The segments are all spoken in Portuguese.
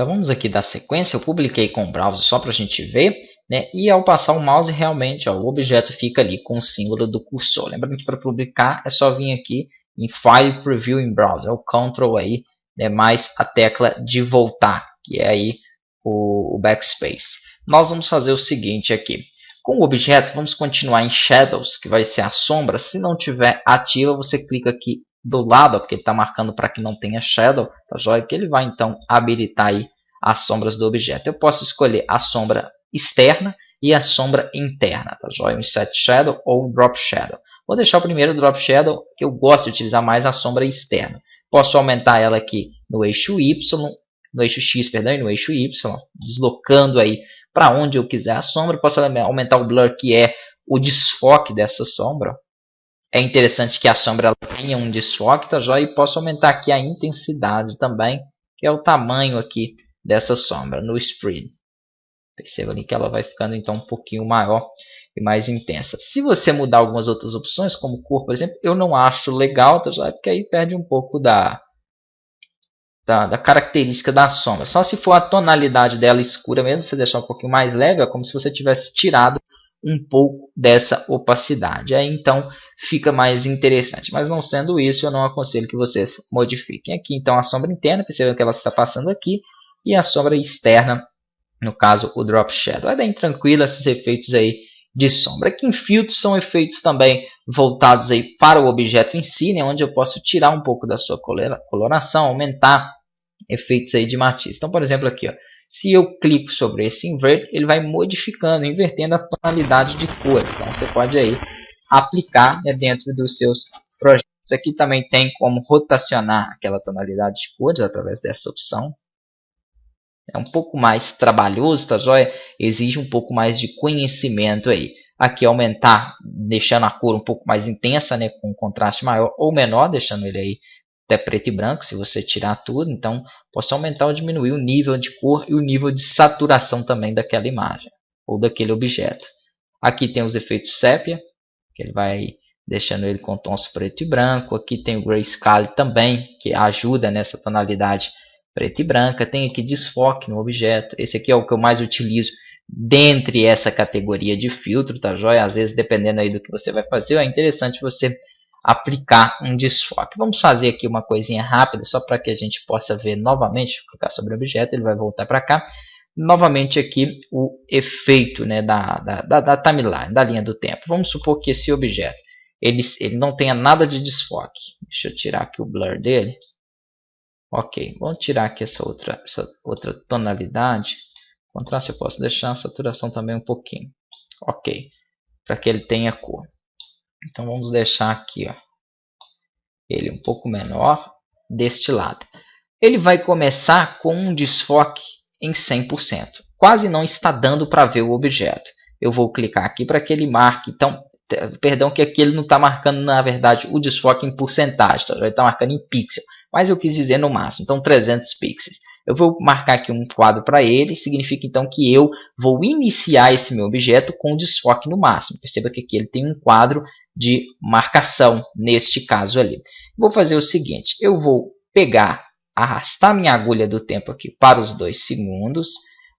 Então vamos aqui dar sequência, eu publiquei com o browser só para a gente ver, né? E ao passar o mouse realmente ó, o objeto fica ali com o símbolo do cursor. Lembrando que para publicar é só vir aqui em File Preview em Browser, o Ctrl aí, né? Mais a tecla de voltar, que é aí o Backspace. Nós vamos fazer o seguinte aqui. Com o objeto, vamos continuar em Shadows, que vai ser a sombra. Se não tiver ativa, você clica aqui do lado, porque ele está marcando para que não tenha Shadow, tá joia? Que ele vai então habilitar aí as sombras do objeto. Eu posso escolher a sombra externa e a sombra interna, tá joia? Um Set Shadow ou um Drop Shadow. Vou deixar o primeiro Drop Shadow, que eu gosto de utilizar mais a sombra externa. Posso aumentar ela aqui no eixo Y, no eixo X, perdão, e no eixo Y, deslocando aí para onde eu quiser a sombra. Posso aumentar o blur, que é o desfoque dessa sombra. É interessante que a sombra ela tenha um desfoque, tá joia? E posso aumentar aqui a intensidade também, que é o tamanho aqui dessa sombra no spread. Perceba ali que ela vai ficando então um pouquinho maior e mais intensa. Se você mudar algumas outras opções, como cor, por exemplo, eu não acho legal, tá joia? Porque aí perde um pouco da característica da sombra. Só se for a tonalidade dela escura mesmo, você deixar um pouquinho mais leve, é como se você tivesse tirado um pouco dessa opacidade. Aí então fica mais interessante. Mas não sendo isso, eu não aconselho que vocês modifiquem. Aqui então a sombra interna, percebam que ela está passando aqui, e a sombra externa, no caso o Drop Shadow. É bem tranquilo esses efeitos aí de sombra. Aqui em filtros são efeitos também voltados aí para o objeto em si, né, onde eu posso tirar um pouco da sua coloração, aumentar efeitos aí de matiz. Então, por exemplo, aqui, ó, se eu clico sobre esse Invert, ele vai modificando, invertendo a tonalidade de cores. Então, você pode aí aplicar, né, dentro dos seus projetos. Aqui também tem como rotacionar aquela tonalidade de cores através dessa opção. É um pouco mais trabalhoso, tá joia? Exige um pouco mais de conhecimento aí. Aqui aumentar, deixando a cor um pouco mais intensa, né, com um contraste maior ou menor, deixando ele aí até preto e branco, se você tirar tudo. Então, posso aumentar ou diminuir o nível de cor e o nível de saturação também daquela imagem ou daquele objeto. Aqui tem os efeitos sépia, que ele vai deixando ele com tons preto e branco. Aqui tem o Grayscale também, que ajuda nessa tonalidade preta e branca. Tem aqui desfoque no objeto. Esse aqui é o que eu mais utilizo dentre essa categoria de filtro, tá joia? Às vezes, dependendo aí do que você vai fazer, é interessante você aplicar um desfoque. Vamos fazer aqui uma coisinha rápida, só para que a gente possa ver novamente. Clicar sobre o objeto, ele vai voltar para cá. Novamente aqui o efeito, né, da timeline, da linha do tempo. Vamos supor que esse objeto ele não tenha nada de desfoque. Deixa eu tirar aqui o blur dele. Ok, vamos tirar aqui essa outra tonalidade. Contraste eu posso deixar, a saturação também um pouquinho. Ok, para que ele tenha cor. Então vamos deixar aqui, ó, ele um pouco menor deste lado. Ele vai começar com um desfoque em 100%. Quase não está dando para ver o objeto. Eu vou clicar aqui para que ele marque. Então, perdão que aqui ele não está marcando, na verdade, o desfoque em porcentagem. Tá? Ele está marcando em pixel. Mas eu quis dizer no máximo. Então, 300 pixels. Eu vou marcar aqui um quadro para ele. Significa então que eu vou iniciar esse meu objeto com desfoque no máximo. Perceba que aqui ele tem um quadro de marcação neste caso ali. Vou fazer o seguinte. Eu vou pegar, arrastar minha agulha do tempo aqui para os 2 segundos.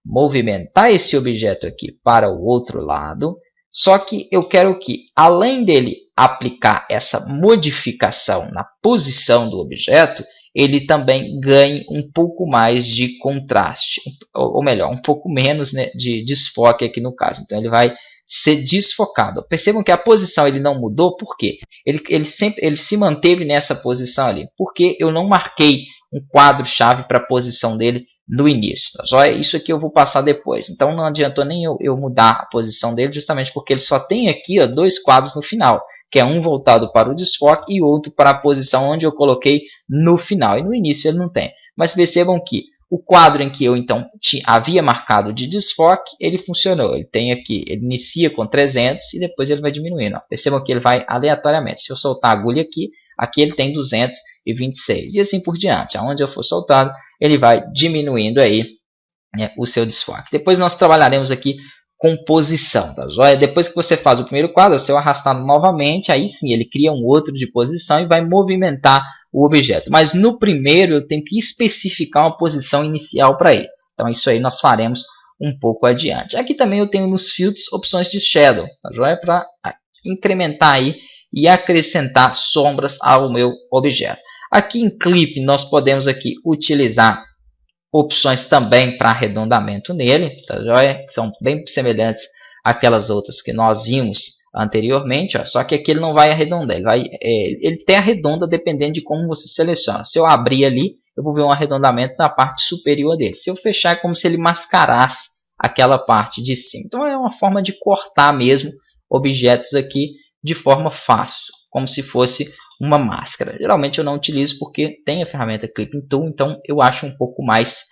Movimentar esse objeto aqui para o outro lado. Só que eu quero que, além dele aplicar essa modificação na posição do objeto, ele também ganhe um pouco mais de contraste, ou melhor, um pouco menos, né, de desfoque aqui no caso. Então ele vai ser desfocado. Percebam que a posição ele não mudou, por quê? Ele se manteve nessa posição ali, porque eu não marquei um quadro-chave para a posição dele no início. Tá? Só isso aqui eu vou passar depois. Então não adiantou nem eu mudar a posição dele, justamente porque ele só tem aqui, ó, 2 quadros no final, que é um voltado para o desfoque e outro para a posição onde eu coloquei no final. E no início ele não tem. Mas percebam que o quadro em que eu então havia marcado de desfoque, ele funcionou. Ele tem aqui, ele inicia com 300 e depois ele vai diminuindo. Ó. Percebam que ele vai aleatoriamente. Se eu soltar a agulha aqui ele tem 226 e assim por diante. Aonde eu for soltado, ele vai diminuindo aí, né, o seu desfoque. Depois nós trabalharemos aqui composição, tá joia? Depois que você faz o primeiro quadro, você vai arrastar novamente, aí sim ele cria um outro de posição e vai movimentar o objeto. Mas no primeiro eu tenho que especificar uma posição inicial para ele. Então isso aí nós faremos um pouco adiante. Aqui também eu tenho nos filtros opções de shadow, tá joia? Para incrementar aí e acrescentar sombras ao meu objeto. Aqui em clip nós podemos aqui utilizar opções também para arredondamento nele, tá joia? Que são bem semelhantes àquelas outras que nós vimos anteriormente, ó. Só que aqui ele não vai arredondar, ele até arredonda dependendo de como você seleciona. Se eu abrir ali, eu vou ver um arredondamento na parte superior dele. Se eu fechar, é como se ele mascarasse aquela parte de cima. Então é uma forma de cortar mesmo objetos aqui de forma fácil, como se fosse uma máscara. Geralmente eu não utilizo porque tem a ferramenta Clipping Tool, então eu acho um pouco mais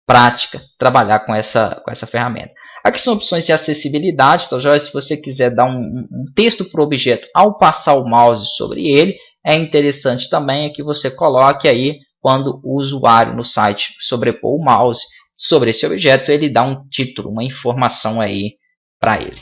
prática trabalhar com essa ferramenta. Aqui são opções de acessibilidade, então, se você quiser dar um texto para o objeto ao passar o mouse sobre ele, é interessante também que você coloque aí, quando o usuário no site sobrepor o mouse sobre esse objeto, ele dá um título, uma informação aí para ele.